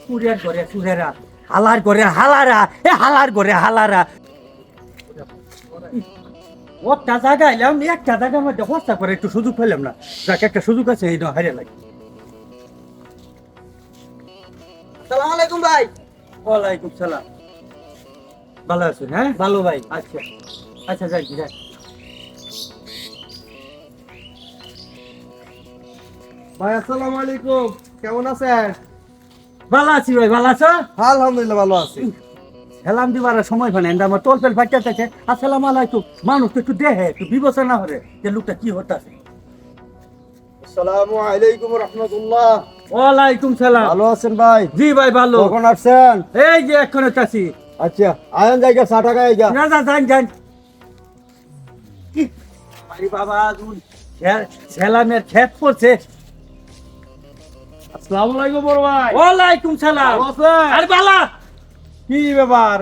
সুরের করে সুরেরা হালার করে হালারা হালার করে হালারা একটা জায়গা এলাম একটা জায়গার মধ্যে হস্তা করে একটু সুযোগ পেলাম না যাকে একটা সুযোগ আছে এই হারিয়ে লাগে। সালাম আলাইকুম ভাই। ওয়ালাইকুম সালাম। ভালো আছেন? হ্যাঁ ভালো ভাই। আচ্ছা আচ্ছা যাই যাই। ভাই আসসালামু আলাইকুম, কেমন আছেন? ভালো আছি ভাই, ভালো আছো? আলহামদুলিল্লাহ ভালো আছি। সালাম দিবার সময় পাই না, আমার তোলপেল ফাইটা থাকে। আসসালামু আলাইকুম, মানুষ তো একটু দেহে একটু বিবেচনা করে যে লোকটা কি হতাছে। আসসালামু আলাইকুম রাহমাতুল্লাহ। ওয়ালাইকুম সালাম। ভালো আছেন ভাই? জি ভাই ভালো। কখন আসছেন? এই যে এখন আছি। আচ্ছা আয়ন জায়গা 60 টাকা এই যা। না না যান যান। আরে বাবা সেলামের ক্ষেত পড়ছে। আসসালামু আলাইকুম বড় ভাই। ওয়ালাইকুম সালাম। ভালো আছেন? আরে বালা কি ব্যাপার,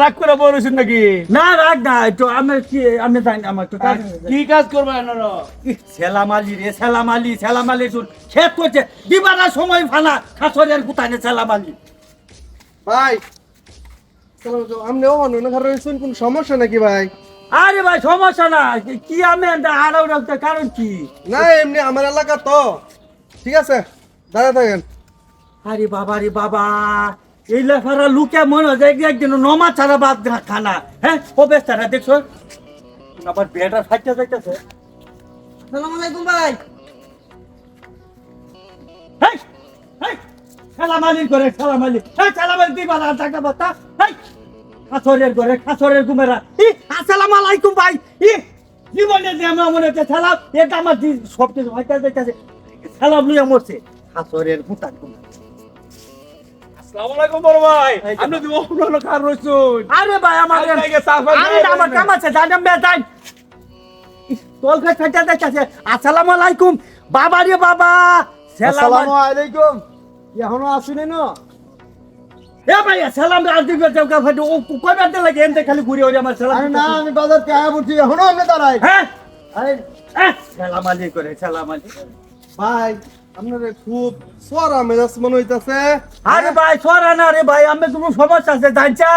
রাগ করে বলেছেন নাকি? না রাখ না, একটু আমি কি আমি জানি আমার একটু কাজ আছে। কি কাজ করবেন? সেলাম আলী রে সেলাম আলী শুন ক্ষেত করছে দিবারা সময় ফালা খাসরের কুতানে সেলাম আলী। ভাই আমনেও অন্য ঘরে রয়েছেন, কোন সমস্যা নাকি ভাই? আরে ভাই সমস্যা না, কি আমি আড়াও রাখতে কারণ কি? না এমনি আমার এলাকা তো। ঠিক আছে দাঁড়া থাকেন। আরে বাবা রে বাবা, এই লেখারা লুকে মনে হয় যে একদিন নমা ছাড়া বাদ খানা। হ্যাঁ ও বেস্তারা দেখছো আবার বেটার ফাইটা যাইতেছে। আসসালামু আলাইকুম ভাই। হেই হেই সেলাম আলী করে সেলাম আলী দিবারা টাকা বাতা। হেই খাসরের গুমেরা আসসালামু আলাইকুম ভাই। জীবনে যে আমরা মনে হচ্ছে সালাম এটা আমার সব কিছু ফাইটা যাইতেছে। সালাম লুইয়া মরছে খাসরের গুতান গুমা। আসসালামু আলাইকুম বড় ভাই। আপনি তো অন্য কার রইছেন? আরে ভাই আমার আমার কাম আছে জানাম বেটাই তোল ফাইটা যাইতেছে। আসসালামু আলাইকুম বাবা রে বাবা। আসসালামু আলাইকুম। এখনো আসেনি না? এ ভাই সালাম রাজদীপ দেবকা ফাইটা ও কয়বার দিন লাগে এমতে খালি ঘুরে ওরে আমার সালাম। আরে না আমি বাজার কে আয়া বলছি, এখনো আপনি দাঁড়াই। হ্যাঁ আরে সালাম আলী করে সালাম আলী। ভাই আপনার খুব সোয়ারা মেজাজ মনে হইতাছে। আরে ভাই সরা না রে ভাই, আমি কোনো সমস্যা আছে জানছা?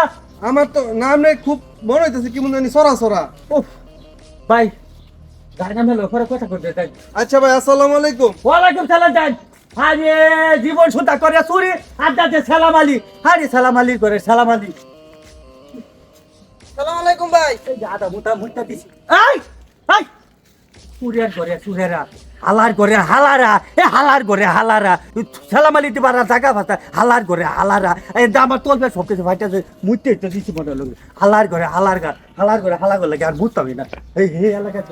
আমার তো নাম নেই, খুব মনে হইতাছে কি মনে জানি সরা সরা। উফ ভাই গাড়ি নামে লোকের কথা করতে তাই। আচ্ছা ভাই আসসালামু আলাইকুম। ওয়ালাইকুম সালাম যাই। আরে জীবন সুতা করে চুরি আড্ডাতে সালাম আলী। আরে সালাম আলী করে সালাম আলী। আসসালামু আলাইকুম ভাই। এই যে আদা মোটা মুটা দিছি। এই এই সুরের করে সুরেরা হালার করে হালারা হালার করে হালারা সালাম আলী দিবার জায়গা ভাতা হালার করে হালারা এই আমার তোলবে সব কিছু ফাইটাছে মুইতে তো দিছি মনে লোক হালার করে হালার করে হালা করলে আর বুঝতামই না এই হে এলাকাতে